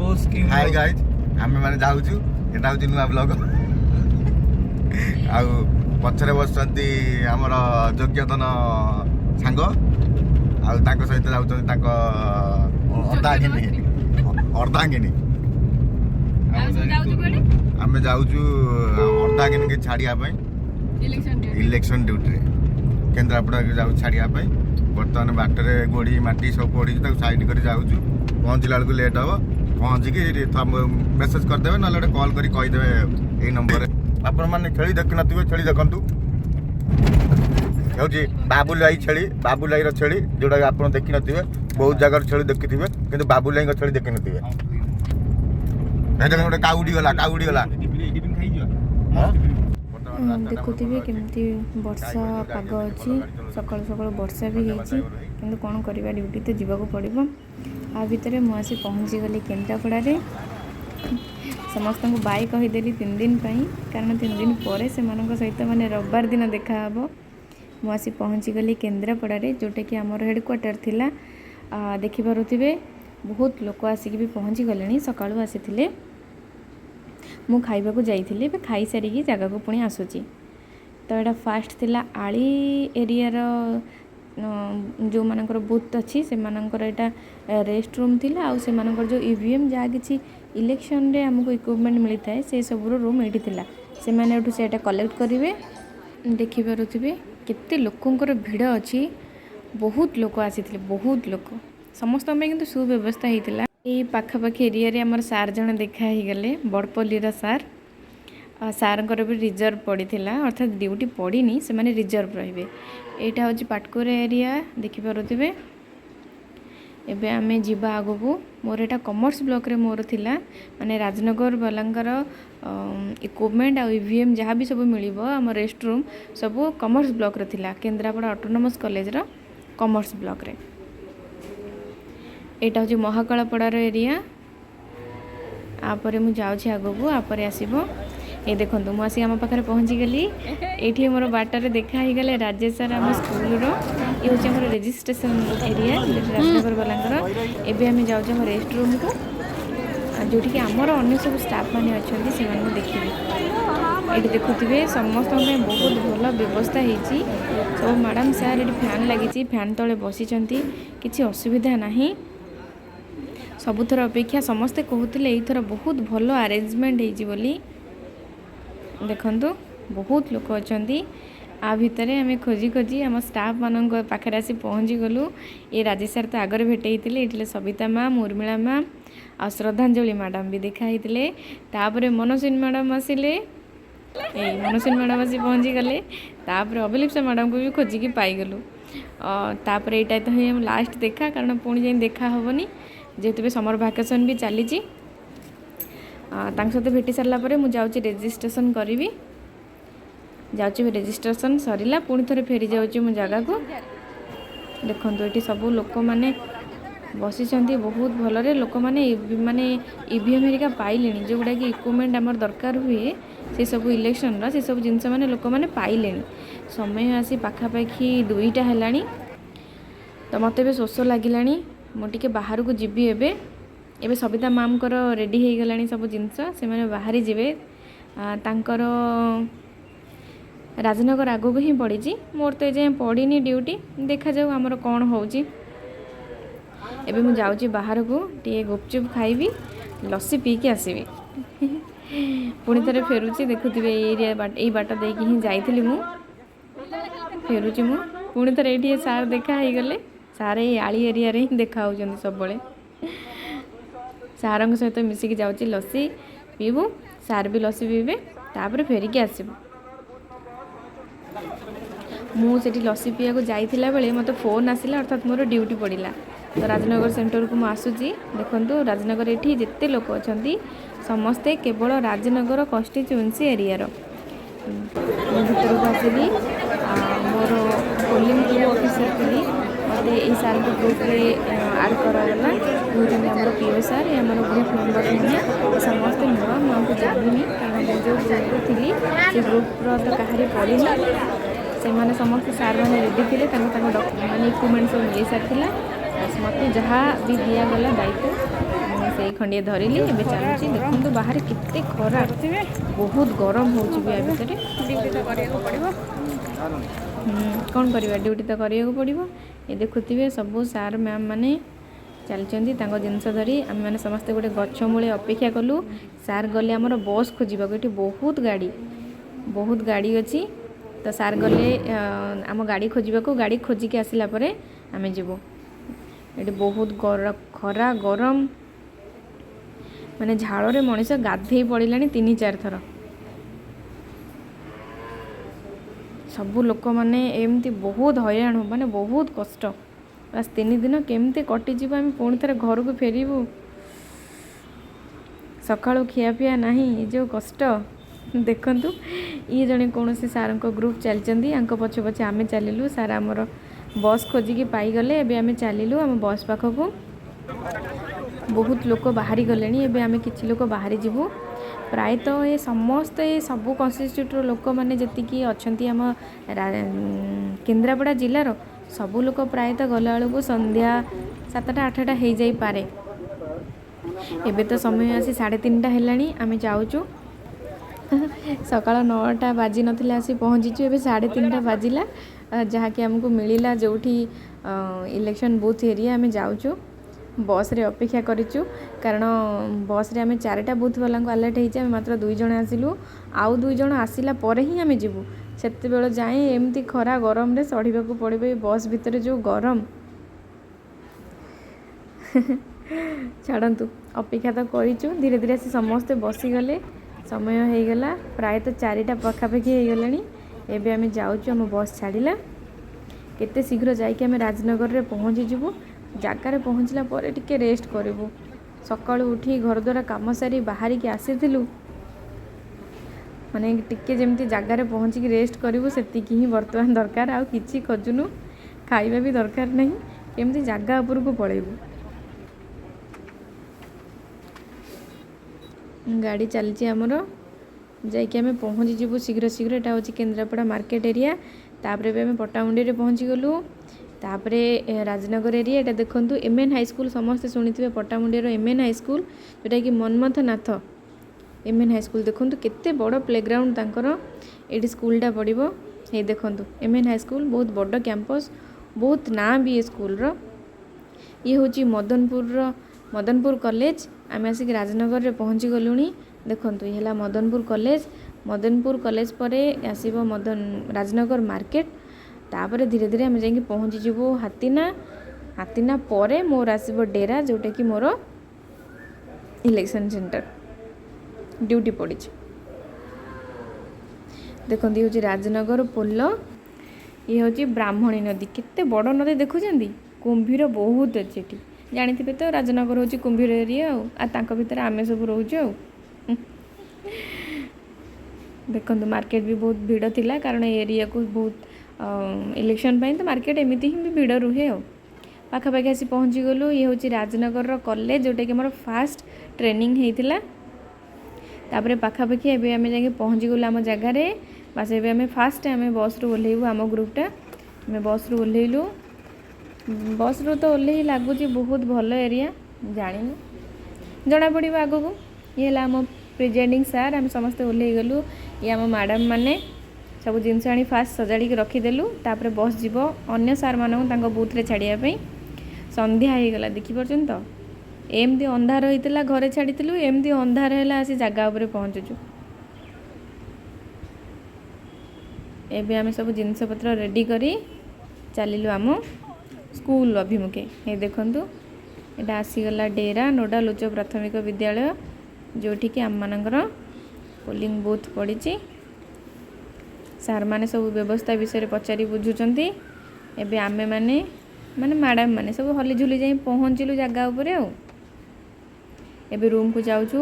Hi guys आमे माने जाउछु एटा होची नुआ ब्लॉग आउ पछरे बसंती हमर योग्यतन सांग आउ ताको सहित जाउछन ताको अर्धांगिनी आमे जाउछु अर्धांगिनी के छाड़िया पई इलेक्शन ड्यूटी रे केंद्रापड़ा के जाउ छाड़िया पई वर्तमान बाटरे गोड़ी माटी सब पड़ी ताको साइड कर जाउछु पहुंचला बेलू लेट हम पहुँचिकी मेसेज करदे ना कॉल करी कहीदे यही नंबर आपण मैंने छेली देखी नथिबे छेली देखंतु होची बाबुलाई छेली बाबुलाई रो छेली जोड़ा आपण देखी नथिबे बहुत जगह छेली देखिथिबे किंतु बाबुलाई को छेली देखी नथिबे ए देखन गोटे काउडी गला हां देखुथिबे केमती वर्षा पाग अछि सकाळ सकाळ वर्षा भी हेछि किंतु कोन करबा ड्यूटी तो जीवा को पड़िबो आ भितर मु आसी पहुँची गली केन्द्रापड़ा रे समस्त को बाय कहीदेली 3 दिन पाई कारण 3 दिन पर से सहित माने रविवार दिन देखा हबो मु आसी पहुँची गली केन्द्रापड़ा रे जोटा कि आमर हेडक्वार्टर थिला देखि पारुथिबे बहुत लोक आसिक भी पहुँची गलेनी सकाळु आसीथिले मु खाइबा को जाइथिले बे खाई सारी जगह को पुणी आसुची तो एटा फास्ट थिला आली एरिया रो जो मानकर बूथ अच्छी से मानकर एटा रेस्ट रूम थिला आ से मानकर जो ईवीएम जा किछि इलेक्शन रे हमको इक्विपमेंट मिलता है से सब रूम एठी थिला से माने एठू से एटा कलेक्ट करिवे देखि पारुथिबे केते लोकंकर भीड़ अछि बहुत लोक आसीथिले बहुत लोक समस्त में किंतु सुव्यवस्था हेतिला ए पाखापाखी एरिया रे हमर सार जण देखा ही गले बड़पल्ली रा सार सारंकर भी रिजर्व पड़ीथिला अर्थात ड्यूटी पड़ीनी से माने रिजर्व रहिबे एटा होची पाटकोर एरिया देखि पारुथिबे एबे आमे जिबा आगो को मोर एटा कॉमर्स ब्लॉक रे मोर थिला माने राजनगर बलांगर इक्विपमेंट आ ईवीएम जहाँ भी सब मिलिबो हम रेस्ट रूम सब कॉमर्स ब्लॉक रे थिला केन्द्रापड़ा ऑटोनोमस कॉलेज रो कॉमर्स ब्लॉक रे एटा होची महाकालपड़ा रो एरिया आपरे मु जाउछि आगो को आपरे आसीबो ये देखो मु आसी आम पाखे पहुँची गली ये मोर बाटर देखा ही गले राजेश सर आम स्कूल रो ये हूँ आम रजिस्ट्रेशन एरिया राजनगर बलांगर एबे आम जाऊँ रेस्ट रूम को जोटि कि आमर अन्य सब स्टाफ मैंने अच्छा से देखिए ये देखुवे समस्त बहुत भल व्यवस्था होती सब मैडम सार ये फैन लगी फैन तले बसी किसी असुविधा नहीं सबुथर अपेक्षा समस्ते कहते यथर बहुत भल अरेंजमेंट होली देखंतु बहुत लोक अच्छा आ भितर आम खोजी खोजी आम स्टाफ मान पाखे आसी पहुँची गलु ये राजेश सर तो आगर भेटे ये सविता मैम उर्मिला मैम आ श्रद्धांजलि मैडम भी देखाई तापर मनस्विनी मैडम आसिले मनस्विनी मैडम आसी पहुँची गले तापर अभिलिप्सा मैडम को भी खोजिकी पाईगलु तापर यहाँ तो ही लास्ट देखा कारण पुणी जाए देखा हेनी जेहेतु समर भैकेसन भी चली सहित भेटी सारा मुझे रेजिस्ट्रेशन करी जाऊँगी रेजिस्ट्रेशन सरला पुणी थे फेरी जाऊँगी मो जगह को देखो ये सब लोक मैंने बसी बहुत भलरे लोक मैंने ईवीएम हेरिका पाइले जोगुड़ा कि इक्विपमेंट आमर दरकार हुए से सब इलेक्शन से सब जिनस मैंने लोक मैंने पाइले समय आसी पाखापाखि 2टा है तो मत भी शोष लगिला मुझे बाहर को जीवी एबे सविता मैम को रेडी हो गलानी सब जिनस से मैंने बाहरी जीवे तांकर राजनगर आगो को ही पड़ी मोर तो ये पड़ीनी ड्यूटी देखा जाऊ आमर कौन होची एबे मु जाऊँगी बाहर को टे गुपचुप खाइबी लस्सी पी के आसबि पुणी थे फेरुची देखुवे ये बाट देकी ही जाइली मु फेरुची मु पुणी थे ये सार देखा ही गले सार ये आली एरिया रे ही देखा होचंदी सब बळे सार सहित मिसिकी जाऊँगी लस्सी पीबू सार भी लस्सी पीबे तापर फेरिकी आसबू मुझे लस्सी पीया को जाइला बेले मत फोन आसला अर्थात मोर ड्यूटी पड़ा तो राजनगर सेंटर को आसूची देखो राजनगर ये जिते लोक अच्छा समस्ते केवल राजनगर कन्स्टिट्युएंसी एरिया भर को आसली मोर पोलिंग ऑफिसर थी मत ये सार ग्रुप आड कराला हमारे पीओ सार ये आम ग्रुप मेम्बर नहीं समस्ते नुआ मुझे जानी कारण जो ग्रुप थी से ग्रुप्र तो कहारी पड़ी से समस्त सार मैंने रेडी थे मैंने इक्विपमेंट सब मिल सारी मत जहाँ भी दिगला दायित्व ସେଇ ଖଣ୍ଡିଏ ଧରିଲି ଏବେ ଚାଲୁଛି। ଦେଖନ୍ତୁ ବାହାରେ କେତେ ଖରା, ବହୁତ ଗରମ ହେଉଛି ବି ଆ ଭିତରେ। ଡ୍ୟୁଟି ତ କରିବାକୁ ପଡ଼ିବ। କ'ଣ କରିବା, ଡ୍ୟୁଟି ତ କରିବାକୁ ପଡ଼ିବ। ଏ ଦେଖୁଥିବେ ସବୁ ସାର୍ ମ୍ୟାମ୍ ମାନେ ଚାଲିଛନ୍ତି ତାଙ୍କ ଜିନିଷ ଧରି। ଆମେମାନେ ସମସ୍ତେ ଗୋଟେ ଗଛ ମୂଳେ ଅପେକ୍ଷା କଲୁ। ସାର୍ ଗଲେ ଆମର ବସ୍ ଖୋଜିବାକୁ। ଏଠି ବହୁତ ଗାଡ଼ି ଅଛି। ତ ସାର୍ ଗଲେ ଆମ ଗାଡ଼ି ଖୋଜିବାକୁ। ଗାଡ଼ି ଖୋଜିକି ଆସିଲା ପରେ ଆମେ ଯିବୁ। ଏଠି ବହୁତ ଖରା ଗରମ, ମାନେ ଝାଳରେ ମଣିଷ ଗାଧେଇ ପଡ଼ିଲାଣି 3-4 ଥର। ସବୁ ଲୋକମାନେ ଏମିତି ବହୁତ ହଇରାଣ, ମାନେ ବହୁତ କଷ୍ଟ। ବାସ୍ 3 ଦିନ କେମିତି କଟିଯିବ, ଆମେ ପୁଣି ଥରେ ଘରକୁ ଫେରିବୁ। ସକାଳୁ ଖିଆପିଆ ନାହିଁ, ଏ ଯେଉଁ କଷ୍ଟ। ଦେଖନ୍ତୁ ଇଏ ଜଣେ କୌଣସି ସାର୍ଙ୍କ ଗ୍ରୁପ୍ ଚାଲିଛନ୍ତି, ୟାଙ୍କ ପଛେ ପଛେ ଆମେ ଚାଲିଲୁ। ସାର୍ ଆମର ବସ୍ ଖୋଜିକି ପାଇଗଲେ। ଏବେ ଆମେ ଚାଲିଲୁ ଆମ ବସ୍ ପାଖକୁ। ବହୁତ ଲୋକ ବାହାରି ଗଲେଣି, ଏବେ ଆମେ କିଛି ଲୋକ ବାହାରି ଯିବୁ। ପ୍ରାୟତଃ ସମସ୍ତେ ସବୁ କନଷ୍ଟିଚ୍ୟୁଟ୍ର ଲୋକମାନେ ଯେତିକି ଅଛନ୍ତି ଆମ କେନ୍ଦ୍ରାପଡ଼ା ଜିଲ୍ଲାର ସବୁ ଲୋକ ପ୍ରାୟତଃ ଗଲାବେଳକୁ ସନ୍ଧ୍ୟା 7ଟା-8ଟା ହେଇଯାଇପାରେ। ଏବେ ତ ସମୟ ଆସି 3:30 ହେଲାଣି। ଆମେ ଯାଉଛୁ। ସକାଳ 9ଟା ବାଜି ନଥିଲା ଆସି ପହଞ୍ଚିଛୁ। ଏବେ 3:30 ବାଜିଲା, ଯାହାକି ଆମକୁ ମିଳିଲା ଯେଉଁଠି ଇଲେକ୍ସନ୍ ବୁଥ୍ ଏରିଆ। ଆମେ ଯାଉଛୁ, ବସ୍ରେ ଅପେକ୍ଷା କରିଛୁ। କାରଣ ବସ୍ରେ ଆମେ 4ଟା ବୁଥ୍ ବାଲାଙ୍କୁ ଆଲର୍ଟ ହେଇଛି, ଆମେ ମାତ୍ର 2 ଜଣ ଆସିଲୁ। ଆଉ 2 ଜଣ ଆସିଲା ପରେ ହିଁ ଆମେ ଯିବୁ। ସେତେବେଳେ ଯାଏଁ ଏମିତି ଖରା ଗରମରେ ସଢ଼ିବାକୁ ପଡ଼ିବ। ଏ ବସ୍ ଭିତରେ ଯେଉଁ ଗରମ, ଛାଡ଼ନ୍ତୁ, ଅପେକ୍ଷା ତ କରିଛୁ। ଧୀରେ ଧୀରେ ଆସି ସମସ୍ତେ ବସିଗଲେ। ସମୟ ହେଇଗଲା ପ୍ରାୟତଃ 4ଟା ପାଖାପାଖି ହେଇଗଲାଣି। ଏବେ ଆମେ ଯାଉଛୁ, ଆମ ବସ୍ ଛାଡ଼ିଲା। କେତେ ଶୀଘ୍ର ଯାଇକି ଆମେ ରାଜନଗରରେ ପହଞ୍ଚିଯିବୁ। ଜାଗାରେ ପହଞ୍ଚିଲା ପରେ ଟିକେ ରେଷ୍ଟ କରିବୁ। ସକାଳୁ ଉଠି ଘରଦ୍ୱାର କାମ ସାରି ବାହାରିକି ଆସିଥିଲୁ, ମାନେ ଟିକେ ଯେମିତି ଜାଗାରେ ପହଞ୍ଚିକି ରେଷ୍ଟ କରିବୁ, ସେତିକି ହିଁ ବର୍ତ୍ତମାନ ଦରକାର। ଆଉ କିଛି ଖୋଜୁନୁ, ଖାଇବା ବି ଦରକାର ନାହିଁ, କେମିତି ଜାଗା ଉପରକୁ ପଳେଇବୁ। ଗାଡ଼ି ଚାଲିଛି ଆମର, ଯାଇକି ଆମେ ପହଞ୍ଚିଯିବୁ ଶୀଘ୍ର। ଏଟା ହେଉଛି କେନ୍ଦ୍ରାପଡ଼ା ମାର୍କେଟ ଏରିଆ। ତାପରେ ବି ଆମେ ପଟ୍ଟାମୁଣ୍ଡେଇରେ ପହଞ୍ଚିଗଲୁ। ତାପରେ ରାଜନଗର ଏରିଆ। ଏଟା ଦେଖନ୍ତୁ MN ହାଇସ୍କୁଲ, ସମସ୍ତେ ଶୁଣିଥିବେ ପଟ୍ଟାମୁଣ୍ଡେଇର MN ହାଇସ୍କୁଲ, ଯେଉଁଟାକି ମନ୍ମଥନାଥ MN ହାଇସ୍କୁଲ। ଦେଖନ୍ତୁ କେତେ ବଡ଼ ପ୍ଲେଗ୍ରାଉଣ୍ଡ ତାଙ୍କର, ଏଇଠି ସ୍କୁଲଟା ପଡ଼ିବ। ଏଇ ଦେଖନ୍ତୁ MN ହାଇସ୍କୁଲ, ବହୁତ ବଡ଼ କ୍ୟାମ୍ପସ୍, ବହୁତ ନାଁ ବି ଏ ସ୍କୁଲର। ଇଏ ହେଉଛି ମଦନପୁର କଲେଜ। ଆମେ ଆସିକି ରାଜନଗରରେ ପହଞ୍ଚି ଗଲୁଣି। ଦେଖନ୍ତୁ ଇଏ ହେଲା ମଦନପୁର କଲେଜ। ମଦନପୁର କଲେଜ ପରେ ଆସିବ ରାଜନଗର ମାର୍କେଟ। ତାପରେ ଧୀରେ ଧୀରେ ଆମେ ଯାଇକି ପହଞ୍ଚିଯିବୁ ହାତିନା ପରେ ମୋର ଆସିବ ଡେରା, ଯେଉଁଟାକି ମୋର ଇଲେକ୍ସନ୍ ସେଣ୍ଟର ଡ୍ୟୁଟି ପଡ଼ିଛି। ଦେଖନ୍ତୁ ଇଏ ହେଉଛି ରାଜନଗର ପୋଲ। ଇଏ ହେଉଛି ବ୍ରାହ୍ମଣୀ ନଦୀ, କେତେ ବଡ଼ ନଦୀ ଦେଖୁଛନ୍ତି। କୁମ୍ଭୀର ବହୁତ ଅଛି ଏଠି, ଜାଣିଥିବେ ତ ରାଜନଗର ହେଉଛି କୁମ୍ଭୀର ଏରିଆ। ଆଉ ତାଙ୍କ ଭିତରେ ଆମେ ସବୁ ରହୁଛୁ। ଆଉ ଦେଖନ୍ତୁ ମାର୍କେଟ ବି ବହୁତ ଭିଡ଼ ଥିଲା, କାରଣ ଏ ଏରିଆକୁ ବହୁତ ଇଲେକ୍ସନ୍ ପାଇଁ ତ ମାର୍କେଟ ଏମିତି ହିଁ ବି ଭିଡ଼ ରୁହେ। ଆଉ ପାଖାପାଖି ଆସି ପହଞ୍ଚିଗଲୁ। ଇଏ ହେଉଛି ରାଜନଗରର କଲେଜ, ଯେଉଁଟାକି ଆମର ଫାଷ୍ଟ ଟ୍ରେନିଂ ହେଇଥିଲା। ତାପରେ ପାଖାପାଖି ଏବେ ଆମେ ଯାଇକି ପହଞ୍ଚିଗଲୁ ଆମ ଜାଗାରେ। ବାସ୍ ଏବେ ଆମେ ବସ୍ରୁ ଓହ୍ଲେଇବୁ। ଆମ ଗ୍ରୁପ୍ଟା ଆମେ ବସ୍ରୁ ଓହ୍ଲେଇଲୁ। ବସ୍ରୁ ତ ଓହ୍ଲେଇ ଲାଗୁଛି ବହୁତ ଭଲ ଏରିଆ, ଜାଣିନୁ, ଜଣାପଡ଼ିବ ଆଗକୁ। ଇଏ ହେଲା ଆମ ପ୍ରେଜେଣ୍ଟିଂ ସାର୍। ଆମେ ସମସ୍ତେ ଓହ୍ଲେଇ ଗଲୁ। ଇଏ ଆମ ମ୍ୟାଡ଼ାମ୍ ମାନେ ସବୁ ଜିନିଷ ଆଣି ଫାଷ୍ଟ ସଜାଡ଼ିକି ରଖିଦେଲୁ। ତାପରେ ବସ୍ ଯିବ ଅନ୍ୟ ସାର୍ମାନଙ୍କୁ ତାଙ୍କ ବୁଥ୍ରେ ଛାଡ଼ିବା ପାଇଁ। ସନ୍ଧ୍ୟା ହେଇଗଲା, ଦେଖିପାରୁଛନ୍ତି ତ। ଏମିତି ଅନ୍ଧାର ହେଇଥିଲା, ଘରେ ଛାଡ଼ିଥିଲୁ, ଏମିତି ଅନ୍ଧାର ହେଲା ଆସି ଜାଗା ଉପରେ ପହଞ୍ଚୁଛୁ। ଏବେ ଆମେ ସବୁ ଜିନିଷପତ୍ର ରେଡ଼ି କରି ଚାଲିଲୁ ଆମ ସ୍କୁଲ ଅଭିମୁଖେ। ଏ ଦେଖନ୍ତୁ ଏଇଟା ଆସିଗଲା ଡେରା ନୋଡାଲ ଉଚ୍ଚ ପ୍ରାଥମିକ ବିଦ୍ୟାଳୟ, ଯେଉଁଠିକି ଆମମାନଙ୍କର ପୋଲିଂ ବୁଥ୍ ପଡ଼ିଛି। ସାର୍ମାନେ ସବୁ ବ୍ୟବସ୍ଥା ବିଷୟରେ ପଚାରି ବୁଝୁଛନ୍ତି। ଏବେ ଆମେମାନେ ମ୍ୟାଡ଼ାମ୍ ମାନେ ସବୁ ହଲିଝୁଲି ଯାଇ ପହଞ୍ଚିଲୁ ଜାଗା ଉପରେ। ଆଉ ଏବେ ରୁମ୍କୁ ଯାଉଛୁ।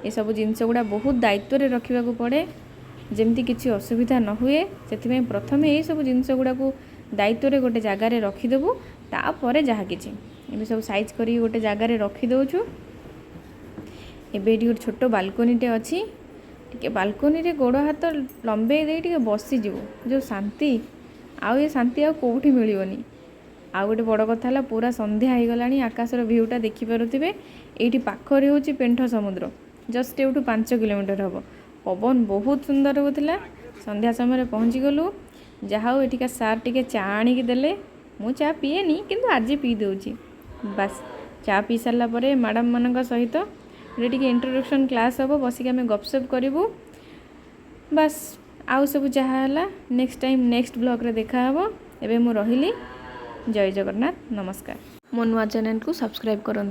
ଏସବୁ ଜିନିଷ ଗୁଡ଼ା ବହୁତ ଦାୟିତ୍ୱରେ ରଖିବାକୁ ପଡ଼େ, ଯେମିତି କିଛି ଅସୁବିଧା ନ ହୁଏ। ସେଥିପାଇଁ ପ୍ରଥମେ ଏଇସବୁ ଜିନିଷ ଗୁଡ଼ାକୁ ଦାୟିତ୍ୱରେ ଗୋଟେ ଜାଗାରେ ରଖିଦେବୁ, ତାପରେ ଯାହା କିଛି। ଏବେ ସବୁ ସାଇଜ୍ କରିକି ଗୋଟେ ଜାଗାରେ ରଖିଦେଉଛୁ। ଏବେ ଏଠି ଗୋଟେ ଛୋଟ ବାଲକୋନିଟେ ଅଛି। ଟିକେ ବାଲକୋନିରେ ଗୋଡ଼ ହାତ ଲମ୍ବେଇ ଦେଇ ଟିକେ ବସିଯିବୁ, ଯେଉଁ ଶାନ୍ତି, ଆଉ ଏ ଶାନ୍ତି ଆଉ କେଉଁଠି ମିଳିବନି। ଆଉ ଗୋଟେ ବଡ଼ କଥା ହେଲା ପୁରା ସନ୍ଧ୍ୟା ହେଇଗଲାଣି ଆକାଶର ଭିଉଟା ଦେଖିପାରୁଥିବେ। ଏଇଠି ପାଖରେ ହେଉଛି ପେଣ୍ଠ ସମୁଦ୍ର, ଜଷ୍ଟ ଏଇଠୁ 5 କିଲୋମିଟର ହେବ। ପବନ ବହୁତ ସୁନ୍ଦର ହେଉଥିଲା। ସନ୍ଧ୍ୟା ସମୟରେ ପହଞ୍ଚିଗଲୁ। ଯାହା ହଉ ଏଠିକା ସାର୍ ଟିକେ ଚା ଆଣିକି ଦେଲେ। ମୁଁ ଚା ପିଏନି କିନ୍ତୁ ଆଜି ପିଇ ଦେଉଛି। ବାସ୍ ଚା ପିଇ ସାରିଲା ପରେ ମ୍ୟାଡ଼ାମ୍ ମାନଙ୍କ ସହିତ ଗୋଟେ ଟିକେ ଇଣ୍ଟ୍ରୋଡକ୍ସନ୍ କ୍ଲାସ୍ ହେବ, ବସିକି ଆମେ ଗପସପ କରିବୁ। ବାସ୍ ଆଉ ସବୁ ଯାହା ହେଲା ନେକ୍ସଟ ଟାଇମ୍ ନେକ୍ସଟ ବ୍ଲଗ୍ରେ ଦେଖାହେବ। ଏବେ ମୁଁ ରହିଲି। ଜୟ ଜଗନ୍ନାଥ, ନମସ୍କାର। ମୋ ନୂଆ ଚ୍ୟାନେଲକୁ ସବସ୍କ୍ରାଇବ୍ କରନ୍ତୁ।